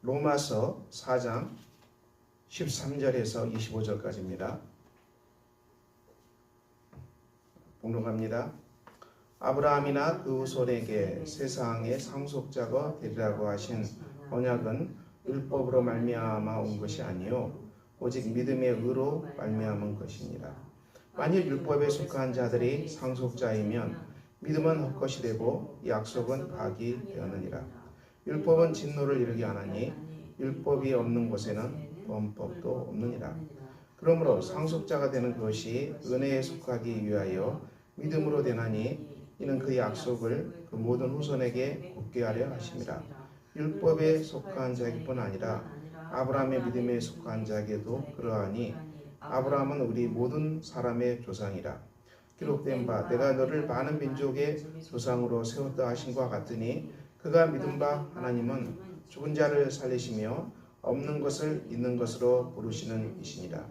로마서 4장 13절에서 25절까지입니다. 봉독합니다. 아브라함이나 그 후손에게 세상의 상속자가 되리라고 하신 언약은 율법으로 말미암아 온 것이 아니요 오직 믿음의 의로 말미암은 것이니라. 만일 율법에 속한 자들이 상속자이면 믿음은 헛것이 되고 약속은 파기 되었느니라. 율법은 진노를 이루게 하나니 율법이 없는 곳에는 범법도 없느니라. 그러므로 상속자가 되는 것이 은혜에 속하기 위하여 믿음으로 되나니 이는 그 약속을 그 모든 후손에게 굳게 하려 하심이라. 율법에 속한 자에게뿐 아니라 아브라함의 믿음에 속한 자에게도 그러하니 아브라함은 우리 모든 사람의 조상이라. 기록된 바 내가 너를 많은 민족의 조상으로 세웠다 하신 것 같으니 그가 믿은 바 하나님은 죽은 자를 살리시며 없는 것을 있는 것으로 부르시는 이시니라.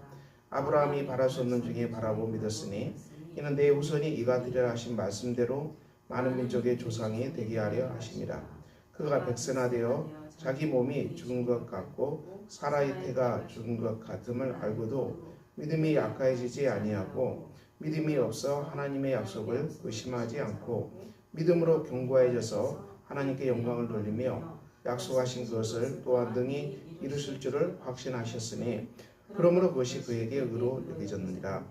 아브라함이 바랄 수 없는 중에 바라고 믿었으니 이는 내 후손이 이가 되리라 하신 말씀대로 많은 민족의 조상이 되게 하려 하심이라. 그가 백세나 되어 자기 몸이 죽은 것 같고 사라의 태가 죽은 것 같음을 알고도 믿음이 약해지지 아니하고 믿음이 없어 하나님의 약속을 의심하지 않고 믿음으로 견고해져서 하나님께 영광을 돌리며 약속하신 것을 또한 능히 이루실 줄을 확신하셨으니 그러므로 그것이 그에게 의로 여겨졌느니라.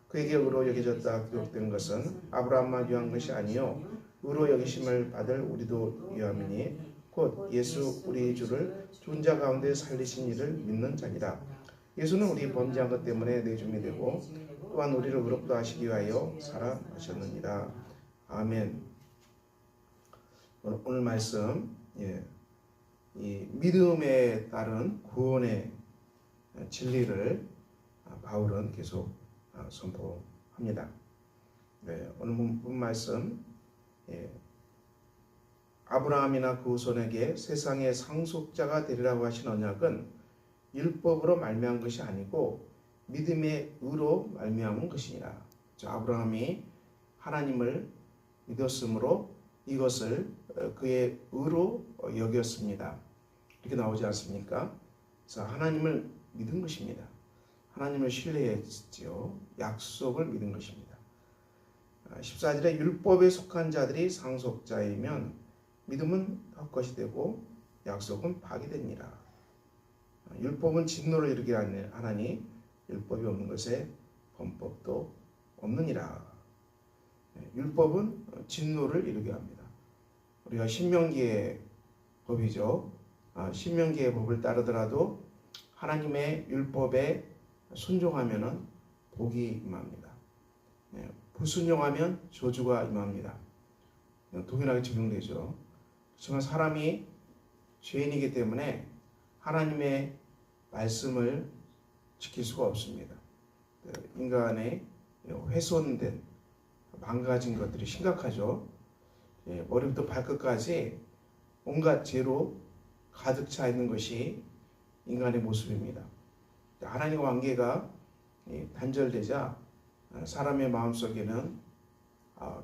그에게 의로 여겨졌다 기록된 것은 아브라함만 위한 것이 아니요 의로 여기심을 받을 우리도 위함이니 곧 예수 우리의 주를 죽은 자 가운데 살리신 이를 믿는 자니라. 예수는 우리 범죄한 것 때문에 내줌이 되고 또한 우리를 의롭다 하시기 위하여 살아나셨느니라. 아멘. 오늘 말씀 이 믿음에 따른 구원의 진리를 바울은 계속 선포합니다. 오늘 본 말씀 아브라함이나 그 후손에게 세상의 상속자가 되리라고 하신 언약은 율법으로 말미암은 것이 아니고 믿음의 의로 말미암은 것이니라. 아브라함이 하나님을 믿었으므로 이것을 그의 의로 여겼습니다. 이렇게 나오지 않습니까? 그래서 하나님을 믿은 것입니다. 하나님을 신뢰했지요. 약속을 믿은 것입니다. 14절에 율법에 속한 자들이 상속자이면 믿음은 헛것이 되고 약속은 파기됩니다. 율법은 진노를 이루게 하나니 율법이 없는 것에 범법도 없느니라. 율법은 진노를 이루게 합니다. 우리가 신명기의 법이죠. 신명기의 법을 따르더라도 하나님의 율법에 순종하면 복이 임합니다. 불순종하면 저주가 임합니다. 동일하게 적용되죠. 그렇지만 사람이 죄인이기 때문에 하나님의 말씀을 지킬 수가 없습니다. 인간의 훼손된 망가진 것들이 심각하죠. 머리부터 발끝까지 온갖 죄로 가득 차 있는 것이 인간의 모습입니다. 하나님과 관계가 단절되자 사람의 마음속에는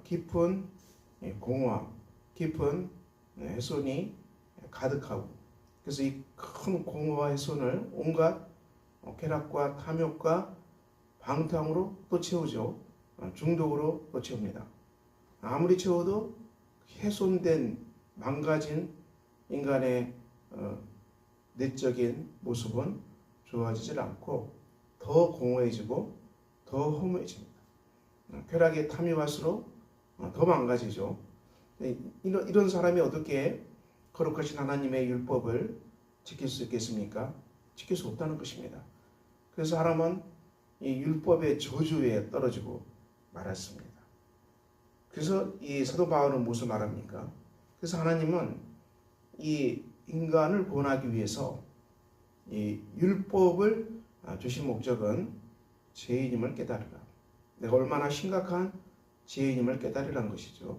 깊은 공허함, 깊은 훼손이 가득하고 그래서 이 큰 공허와 훼손을 온갖 쾌락과 탐욕과 방탕으로 또 채우죠. 중독으로 또 채웁니다. 아무리 채워도 훼손된 망가진 인간의 내적인 모습은 좋아지질 않고 더 공허해지고 더 허무해집니다. 쾌락에 탐욕할수록 더 망가지죠. 이런 사람이 어떻게 거룩하신 하나님의 율법을 지킬 수 있겠습니까? 지킬 수 없다는 것입니다. 그래서 사람은 이 율법의 저주에 떨어지고 말았습니다. 그래서 이 사도 바울은 무슨 말합니까? 그래서 하나님은 이 인간을 구원하기 위해서 이 율법을 주신 목적은 죄인임을 깨달으라. 내가 얼마나 심각한 죄인임을 깨달으라는 것이죠.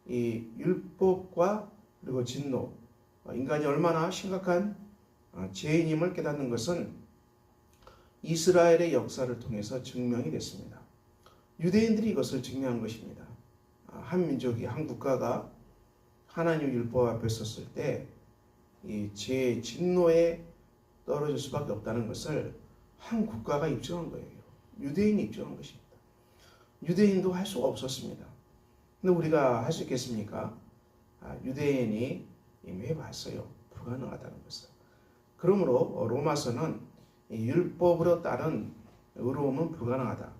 이 율법과 그리고 진노, 인간이 얼마나 심각한 죄인임을 깨닫는 것은 이스라엘의 역사를 통해서 증명이 됐습니다. 유대인들이 이것을 증명한 것입니다. 한 민족이, 한 국가가 하나님의 율법 앞에 섰을 때 이 죄의 진노에 떨어질 수밖에 없다는 것을 한 국가가 입증한 거예요. 유대인이 입증한 것입니다. 유대인도 할 수가 없었습니다. 근데 우리가 할 수 있겠습니까? 유대인이 이미 해봤어요. 불가능하다는 것을. 그러므로 로마서는 율법으로 따른 의로움은 불가능하다.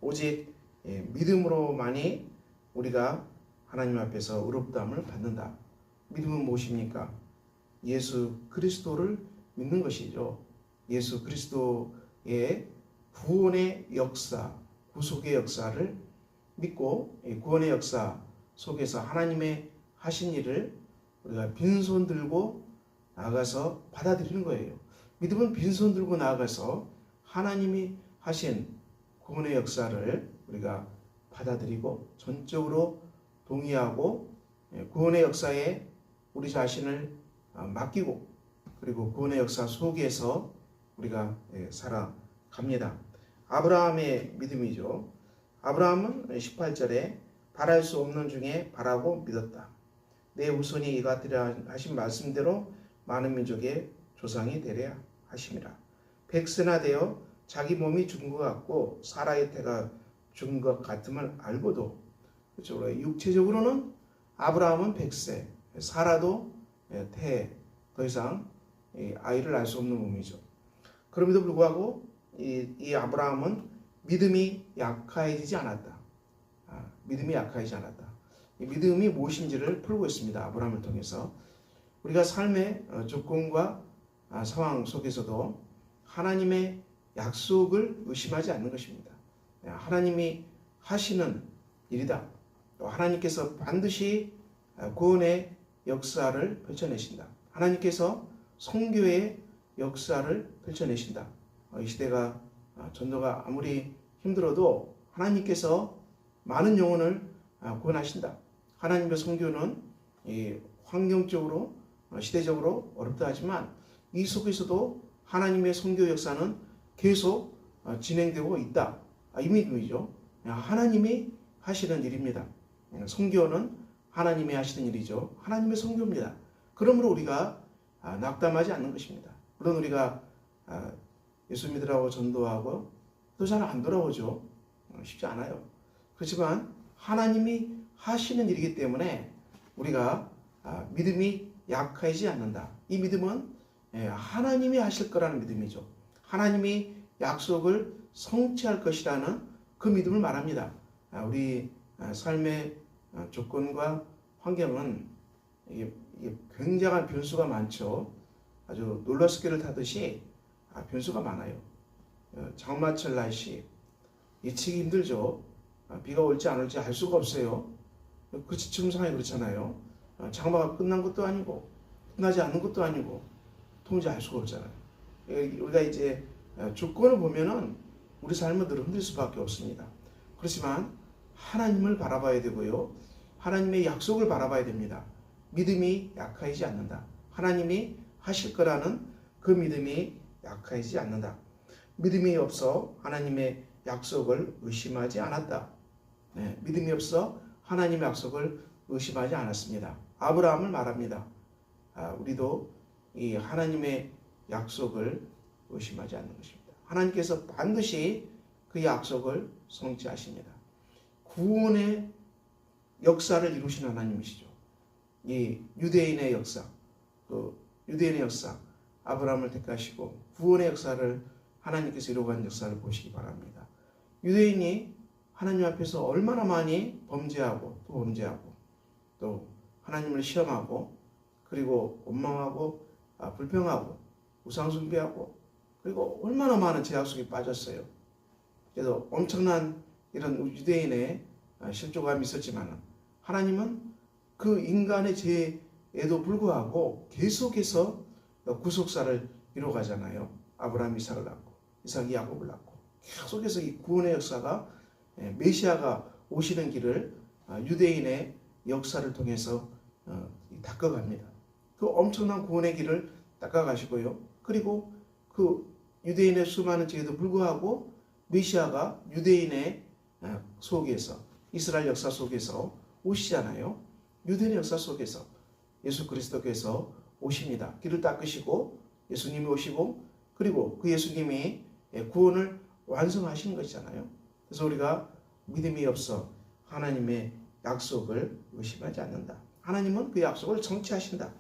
오직 믿음으로만이 우리가 하나님 앞에서 의롭다함을 받는다. 믿음은 무엇입니까? 예수 그리스도를 믿는 것이죠. 예수 그리스도의 구원의 역사, 구속의 역사를 믿고 구원의 역사 속에서 하나님의 하신 일을 우리가 빈손 들고 나아가서 받아들이는 거예요. 믿음은 빈손 들고 나아가서 하나님이 하신 구원의 역사를 우리가 받아들이고 전적으로 동의하고 구원의 역사에 우리 자신을 맡기고 그리고 구원의 역사 속에서 우리가 살아갑니다. 아브라함의 믿음이죠. 아브라함은 18절에 바랄 수 없는 중에 바라고 믿었다. 내 후손이 이가 되려 하신 말씀대로 많은 민족의 조상이 되려 하심이라. 백세나 되어 자기 몸이 죽은 것 같고 사라의 태가 죽은 것 같음을 알고도, 그렇죠? 육체적으로는 아브라함은 100세, 사라도 태, 더 이상 아이를 낳을 수 없는 몸이죠. 그럼에도 불구하고 이 아브라함은 믿음이 약해지지 않았다. 믿음이 약해지지 않았다. 이 믿음이 무엇인지를 풀고 있습니다. 아브라함을 통해서. 우리가 삶의 조건과 상황 속에서도 하나님의 약속을 의심하지 않는 것입니다. 하나님이 하시는 일이다. 또 하나님께서 반드시 구원의 역사를 펼쳐내신다. 하나님께서 선교의 역사를 펼쳐내신다. 이 시대가 전도가 아무리 힘들어도 하나님께서 많은 영혼을 구원하신다. 하나님의 선교는 환경적으로 시대적으로 어렵다 하지만 이 속에서도 하나님의 선교 역사는 계속 진행되고 있다. 이 믿음이죠. 하나님이 하시는 일입니다. 선교는 하나님이 하시는 일이죠. 하나님의 선교입니다. 그러므로 우리가 낙담하지 않는 것입니다. 물론 우리가 예수 믿으라고 전도하고 또 잘 안 돌아오죠. 쉽지 않아요. 그렇지만 하나님이 하시는 일이기 때문에 우리가 믿음이 약해지지 않는다. 이 믿음은 하나님이 하실 거라는 믿음이죠. 하나님이 약속을 성취할 것이라는 그 믿음을 말합니다. 우리 삶의 조건과 환경은 이게 굉장한 변수가 많죠. 아주 롤러스케이트를 타듯이 변수가 많아요. 장마철 날씨 예측이 힘들죠. 비가 올지 안 올지 알 수가 없어요. 그렇지, 지금 상황이 그렇잖아요. 장마가 끝난 것도 아니고 끝나지 않는 것도 아니고 도무지 알 수가 없잖아요. 우리가 이제 조건을 보면은 우리 삶은 늘 흔들 수밖에 없습니다. 그렇지만 하나님을 바라봐야 되고요. 하나님의 약속을 바라봐야 됩니다. 믿음이 약해지지 않는다. 하나님이 하실 거라는 그 믿음이 약해지지 않는다. 믿음이 없어 하나님의 약속을 의심하지 않았다. 믿음이 없어 하나님의 약속을 의심하지 않았습니다. 아브라함을 말합니다. 우리도 이 하나님의 약속을 의심하지 않는 것입니다. 하나님께서 반드시 그 약속을 성취하십니다. 구원의 역사를 이루신 하나님이시죠. 이 유대인의 역사, 유대인의 역사, 아브라함을 택하시고 구원의 역사를 하나님께서 이루어간 역사를 보시기 바랍니다. 유대인이 하나님 앞에서 얼마나 많이 범죄하고 또 범죄하고 또 하나님을 시험하고 그리고 원망하고 불평하고 우상숭배하고 그리고 얼마나 많은 죄악 속에 빠졌어요. 그래서 엄청난 이런 유대인의 실족감이 있었지만 하나님은 그 인간의 죄에도 불구하고 계속해서 구속사를 이루어가잖아요. 아브라함 이삭을 낳고 이삭이 야곱을 낳고 계속해서 이 구원의 역사가 메시아가 오시는 길을 유대인의 역사를 통해서 닦아갑니다. 그 엄청난 구원의 길을 닦아가시고요. 그리고 그 유대인의 수많은 죄에도 불구하고 메시아가 유대인의 속에서 이스라엘 역사 속에서 오시잖아요. 유대인의 역사 속에서 예수 그리스도께서 오십니다. 길을 닦으시고 예수님이 오시고 그리고 그 예수님이 구원을 완성하시는 것이잖아요. 그래서 우리가 믿음이 없어 하나님의 약속을 의심하지 않는다. 하나님은 그 약속을 성취하신다.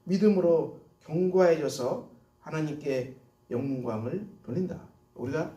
믿음으로 견고해져서 하나님께 영광을 돌린다. 우리가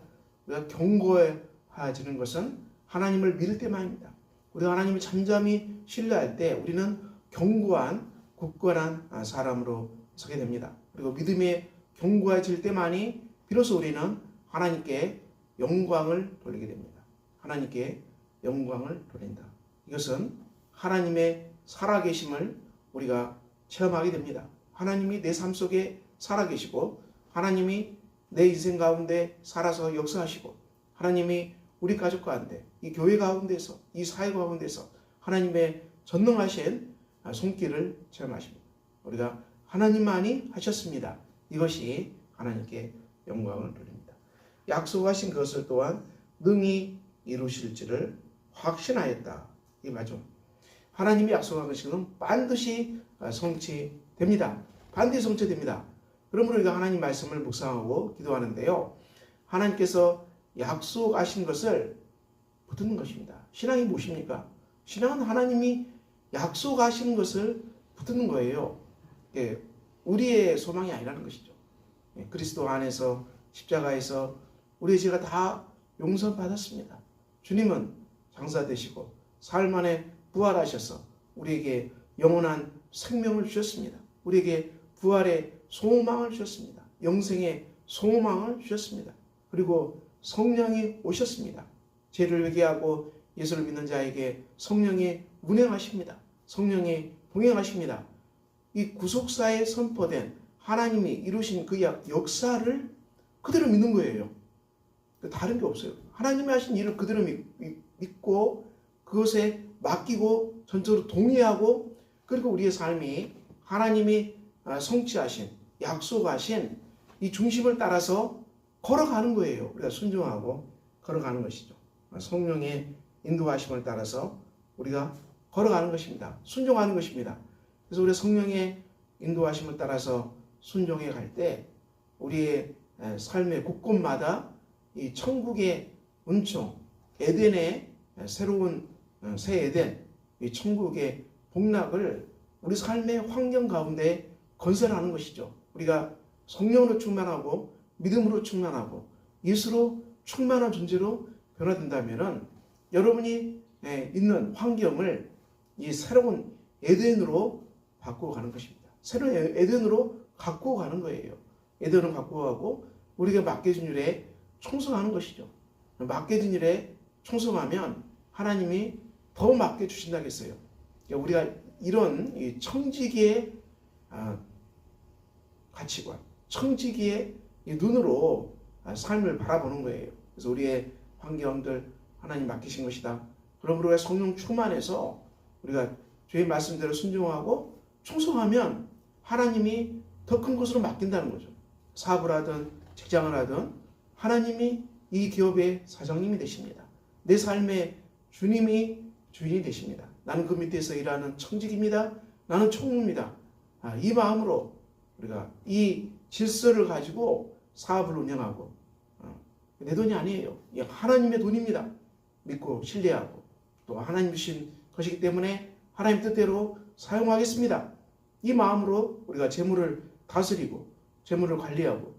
견고해지는 것은 하나님을 믿을 때만입니다. 우리가 하나님을 잠잠히 신뢰할 때 우리는 견고한 굳건한 사람으로 서게 됩니다. 그리고 믿음이 견고해질 때만이 비로소 우리는 하나님께 영광을 돌리게 됩니다. 하나님께 영광을 돌린다. 이것은 하나님의 살아계심을 우리가 체험하게 됩니다. 하나님이 내 삶 속에 살아계시고 하나님이 내 인생 가운데 살아서 역사하시고 하나님이 우리 가족 가운데 이 교회 가운데서 이 사회 가운데서 하나님의 전능하신 손길을 체험하십니다. 우리가 하나님만이 하셨습니다. 이것이 하나님께 영광을 돌립니다. 약속하신 것을 또한 능히 이루실지를 확신하였다. 이 맞죠? 하나님이 약속한 것은 반드시 성취됩니다. 반드시 성취됩니다. 그러므로 우리가 하나님 말씀을 묵상하고 기도하는데요. 하나님께서 약속하신 것을 붙드는 것입니다. 신앙이 무엇입니까? 신앙은 하나님이 약속하신 것을 붙드는 거예요. 우리의 소망이 아니라는 것이죠. 그리스도 안에서 십자가에서 우리의 죄가 다 용서받았습니다. 주님은 장사되시고 사흘 만에 부활하셔서 우리에게 영원한 생명을 주셨습니다. 우리에게 부활의 소망을 주셨습니다. 영생의 소망을 주셨습니다. 그리고 성령이 오셨습니다. 죄를 회개하고 예수를 믿는 자에게 성령이 운행하십니다. 성령이 동행하십니다. 이 구속사에 선포된 하나님이 이루신 그 역사를 그대로 믿는 거예요. 다른 게 없어요. 하나님이 하신 일을 그대로 믿고 그것에 맡기고 전적으로 동의하고 그리고 우리의 삶이 하나님이 성취하신 약속하신 이 중심을 따라서 걸어가는 거예요. 우리가 순종하고 걸어가는 것이죠. 성령의 인도하심을 따라서 우리가 걸어가는 것입니다. 순종하는 것입니다. 그래서 우리 성령의 인도하심을 따라서 순종해 갈 때 우리의 삶의 곳곳마다 이 천국의 은총, 에덴의 새로운 새 에덴, 이 천국의 복락을 우리 삶의 환경 가운데 건설하는 것이죠. 우리가 성령으로 충만하고 믿음으로 충만하고 예수로 충만한 존재로 변화된다면 여러분이 있는 환경을 이 새로운 에덴으로 바꾸어 가는 것입니다. 새로운 에덴으로 갖고 가는 거예요. 에덴을 갖고 가고 우리가 맡겨진 일에 충성하는 것이죠. 맡겨진 일에 충성하면 하나님이 더 맡겨주신다고 했어요. 우리가 이런 청지기의 가치관, 청지기의 눈으로 삶을 바라보는 거예요. 그래서 우리의 환경들 하나님 맡기신 것이다. 그러므로 우리가 성령 충만해서 우리가 주의 말씀대로 순종하고 충성하면 하나님이 더 큰 것으로 맡긴다는 거죠. 사업을 하든 직장을 하든 하나님이 이 기업의 사장님이 되십니다. 내 삶의 주님이 주인이 되십니다. 나는 그 밑에서 일하는 청직입니다. 나는 총무입니다. 이 마음으로 우리가 이 질서를 가지고 사업을 운영하고 내 돈이 아니에요. 하나님의 돈입니다. 믿고 신뢰하고 또 하나님 주신 것이기 때문에 하나님 뜻대로 사용하겠습니다. 이 마음으로 우리가 재물을 다스리고 재물을 관리하고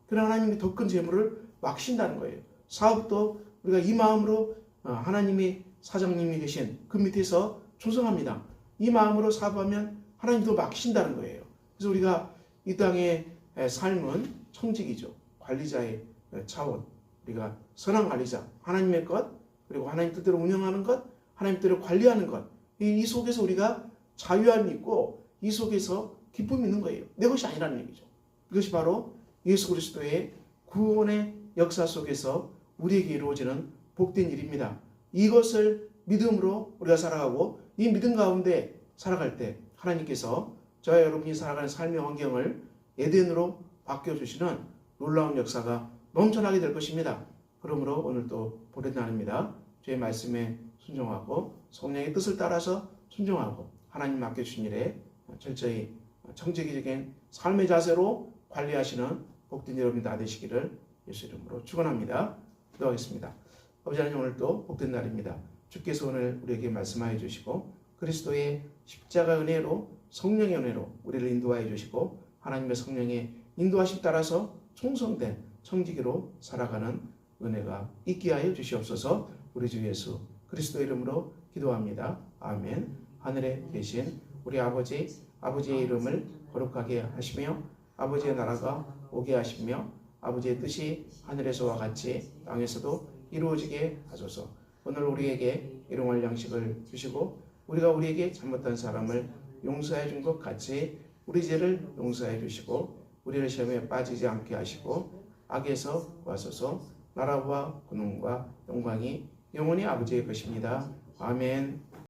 그런 하나님이 더 큰 재물을 막신다는 거예요. 사업도 우리가 이 마음으로 하나님이 사장님이 되신 그 밑에서 충성합니다. 이 마음으로 사업하면 하나님도 막신다는 거예요. 그래서 우리가 이 땅의 삶은 청직이죠. 관리자의 차원. 우리가 선한 관리자, 하나님의 것, 그리고 하나님 뜻대로 운영하는 것, 하나님 뜻대로 관리하는 것. 이 속에서 우리가 자유함이 있고 이 속에서 기쁨이 있는 거예요. 내 것이 아니라는 얘기죠. 이것이 바로 예수 그리스도의 구원의 역사 속에서 우리에게 이루어지는 복된 일입니다. 이것을 믿음으로 우리가 살아가고 이 믿음 가운데 살아갈 때 하나님께서 저와 여러분이 살아가는 삶의 환경을 에덴으로 바뀌어주시는 놀라운 역사가 넘쳐나게 될 것입니다. 그러므로 오늘 또 보낸 날입니다. 주의 말씀에 순종하고 성령의 뜻을 따라서 순종하고 하나님 맡겨주신 일에 철저히 청지기적인 삶의 자세로 관리하시는 복된 여러분이 다 되시기를 예수 이름으로 축원합니다. 기도하겠습니다. 아버지 하나님, 오늘도 복된 날입니다. 주께서 오늘 우리에게 말씀하여 주시고 그리스도의 십자가 은혜로, 성령의 은혜로 우리를 인도하여 주시고 하나님의 성령의 인도하심 따라서 충성된 청지기로 살아가는 은혜가 있게 하여 주시옵소서. 우리 주 예수 그리스도 이름으로 기도합니다. 아멘. 하늘에 계신 우리 아버지의 이름을 거룩하게 하시며 아버지의 나라가 오게 하시며 아버지의 뜻이 하늘에서와 같이 땅에서도 이루어지게 하소서. 오늘 우리에게 일용할 양식을 주시고 우리가 우리에게 잘못한 사람을 용서해 준 것 같이 우리 죄를 용서해 주시고 우리를 시험에 빠지지 않게 하시고 악에서 구하소서. 나라와 권능과 영광이 영원히 아버지의 것입니다. 아멘.